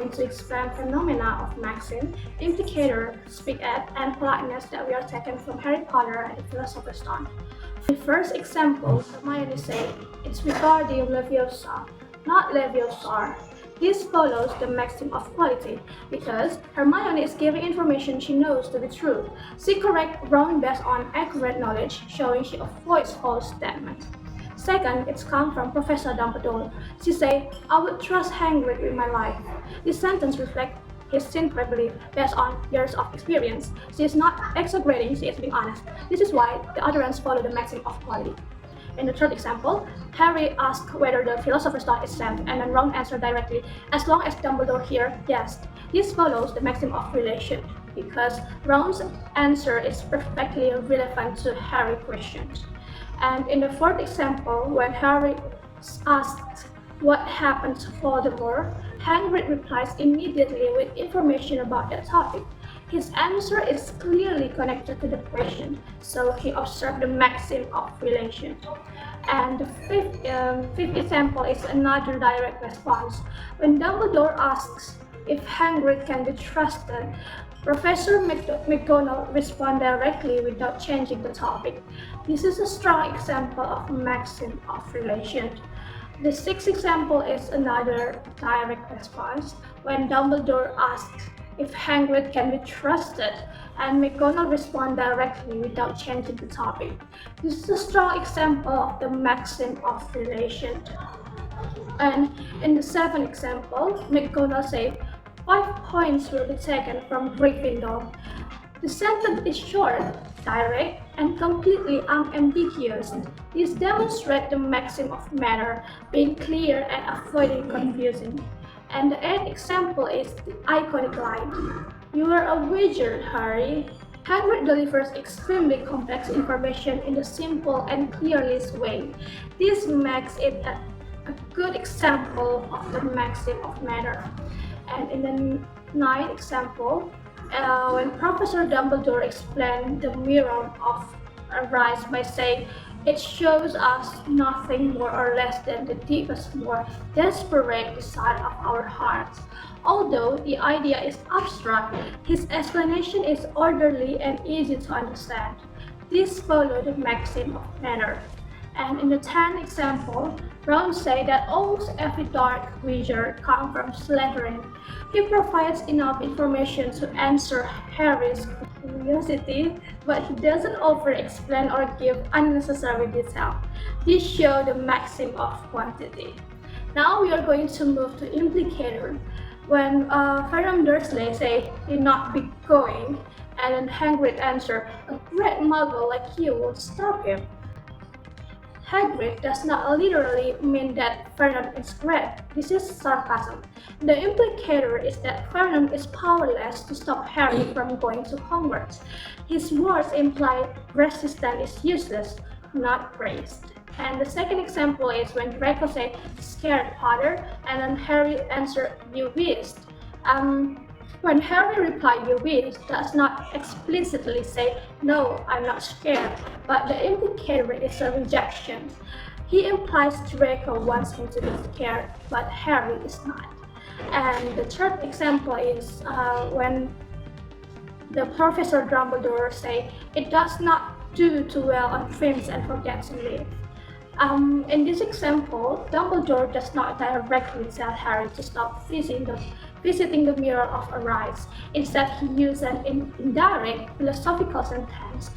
going to explain phenomena of Maxim, Implicature, Speak At, and Politeness that we are taken from Harry Potter and the Philosopher's Stone. The first example, Hermione said, it's regarding Leviosa, not Leviosa. This follows the maxim of quality because Hermione is giving information she knows to be true. She corrects Ron based on accurate knowledge, showing she avoids false statements. Second, it's come from Professor Dumbledore. She said, I would trust Hagrid with my life. This sentence reflects his sincere belief based on years of experience. She is not exaggerating, she is being honest. This is why the utterance follow the maxim of quality. In the third example, Harry asked whether the Philosopher's Stone is sent, and then Ron answered directly, as long as Dumbledore here guessed. This follows the maxim of relation, because Ron's answer is perfectly relevant to Harry's questions. And in the fourth example, when Harry asked what happened to Voldemort, Hagrid replies immediately with information about that topic. His answer is clearly connected to the question, so he observed the maxim of relation. And the fifth example is another direct response. When Dumbledore asks if Hagrid can be trusted, Professor McGonagall responds directly without changing the topic. This is a strong example of maxim of relation. The sixth example is another direct response. When Dumbledore asks if Hagrid can be trusted, and McGonagall responds directly without changing the topic. This is a strong example of the maxim of relation. And in the seventh example, McGonagall says 5 points will be taken from Gryffindor. The sentence is short, direct, and completely unambiguous. This demonstrates the maxim of matter, being clear and avoiding confusion. And the eighth example is the iconic line. You are a wizard, Harry. Hagrid delivers extremely complex information in a simple and clear way. This makes it a good example of the maxim of matter. And in the ninth example, when Professor Dumbledore explained the mirror of Arise by saying, it shows us nothing more or less than the deepest, more desperate desire of our hearts. Although the idea is abstract, his explanation is orderly and easy to understand. This follows the maxim of matter. And in the 10th example, Ron said that almost every dark wizard comes from Slytherin. He provides enough information to answer Harry's curiosity, but he doesn't over-explain or give unnecessary detail. This shows the maxim of quantity. Now we are going to move to Implicature. When Ferdinand Dursley say he'd not be going, and then Hagrid answered, a great muggle like you would stop him. Hagrid does not literally mean that Ferdinand is great. This is sarcasm. The implicator is that Ferdinand is powerless to stop Harry from going to Hogwarts. His words imply resistance is useless, not praised. And the second example is when Draco said, scared Potter, and then Harry answered, you wished. When Harry replied, you wish, does not explicitly say, no, I'm not scared, but the implicator is a rejection. He implies Draco wants him to be scared, but Harry is not. And the third example is when the Professor Dumbledore say, it does not do too well on dreams and forgets to live. In this example, Dumbledore does not directly tell Harry to stop visiting the mirror of Arise. Instead, he uses an indirect philosophical sentence.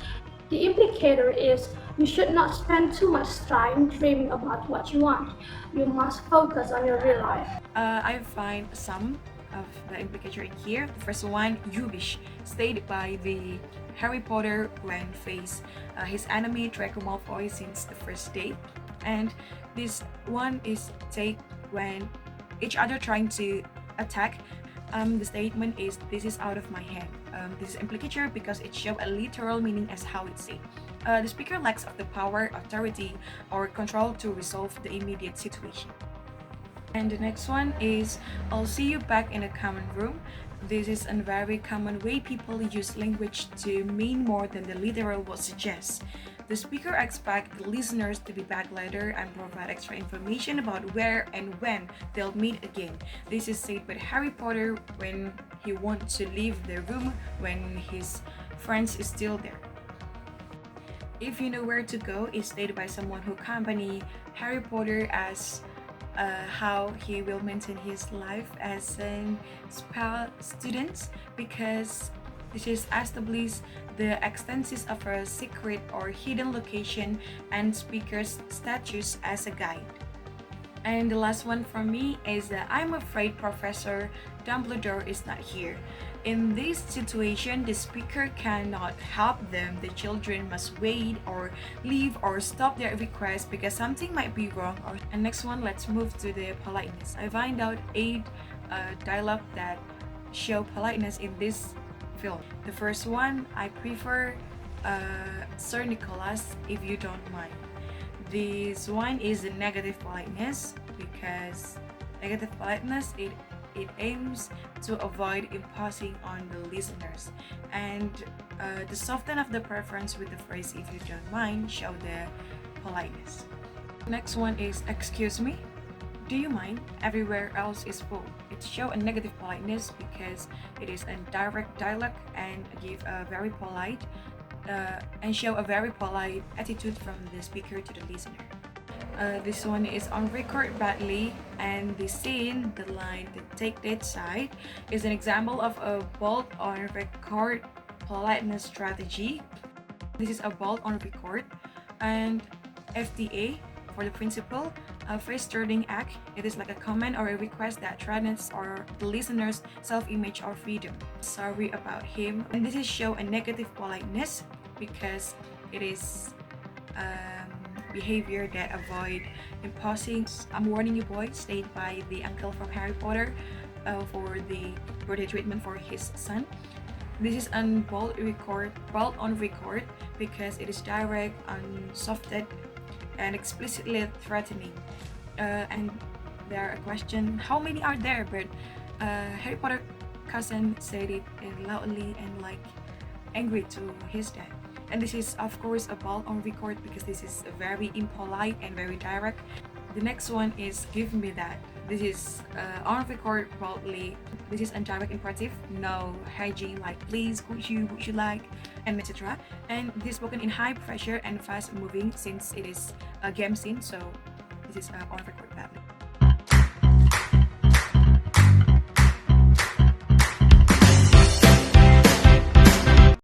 The implicator is, you should not spend too much time dreaming about what you want. You must focus on your real life. I find some of the implicature in here. The first one, you wish, stated by the Harry Potter when face his enemy Draco Malfoy since the first day, and this one is take when each other trying to attack. The statement is, this is out of my head. This is implicature because it shows a literal meaning as how it's said. The speaker lacks of the power, authority, or control to resolve the immediate situation. And the next one is, I'll see you back in a common room. This is a very common way people use language to mean more than the literal word suggests. The speaker expects the listeners to be back later and provide extra information about where and when they'll meet again. This is said by Harry Potter when he wants to leave the room when his friends is still there. If you know where to go is stated by someone who accompany Harry Potter as how he will maintain his life as an spell student, because this is established the extensions of a secret or hidden location and speaker's status as a guide. And the last one for me is that I'm afraid Professor Dumbledore is not here. In this situation, the speaker cannot help them. The children must wait or leave or stop their request because something might be wrong. And next one, let's move to the politeness. I find out 8 dialogue that show politeness in this film. The first one, I prefer Sir Nicholas, if you don't mind. This one is the negative politeness, because negative politeness it aims to avoid imposing on the listeners, and the soften of the preference with the phrase "if you don't mind" show the politeness. Next one is excuse me, do you mind? Everywhere else is full. It show a negative politeness because it is a direct dialogue and give a very polite and show a very polite attitude from the speaker to the listener. This one is on record badly, and the scene, the line, the take that side, is an example of a bold on record politeness strategy. This is a bold on record, and FTA for the principal, a phrase-turning act. It is like a comment or a request that threatens or the listener's self-image or freedom. Sorry about him, and this is show a negative politeness because it is behavior that avoid imposing. I'm warning you, boy, stated by the uncle from Harry Potter for the birthday treatment for his son. This is on bold on record because it is direct, unsofted, and explicitly threatening. And there are a question, how many are there? But Harry Potter cousin said it loudly and like angry to his dad. And this is of course a bold on record because this is very impolite and very direct. The next one is give me that. This is on record boldly. This is indirect imperative, no hygiene like please, would you like, and etc. And this is spoken in high pressure and fast moving since it is a game scene, so this is on record badly.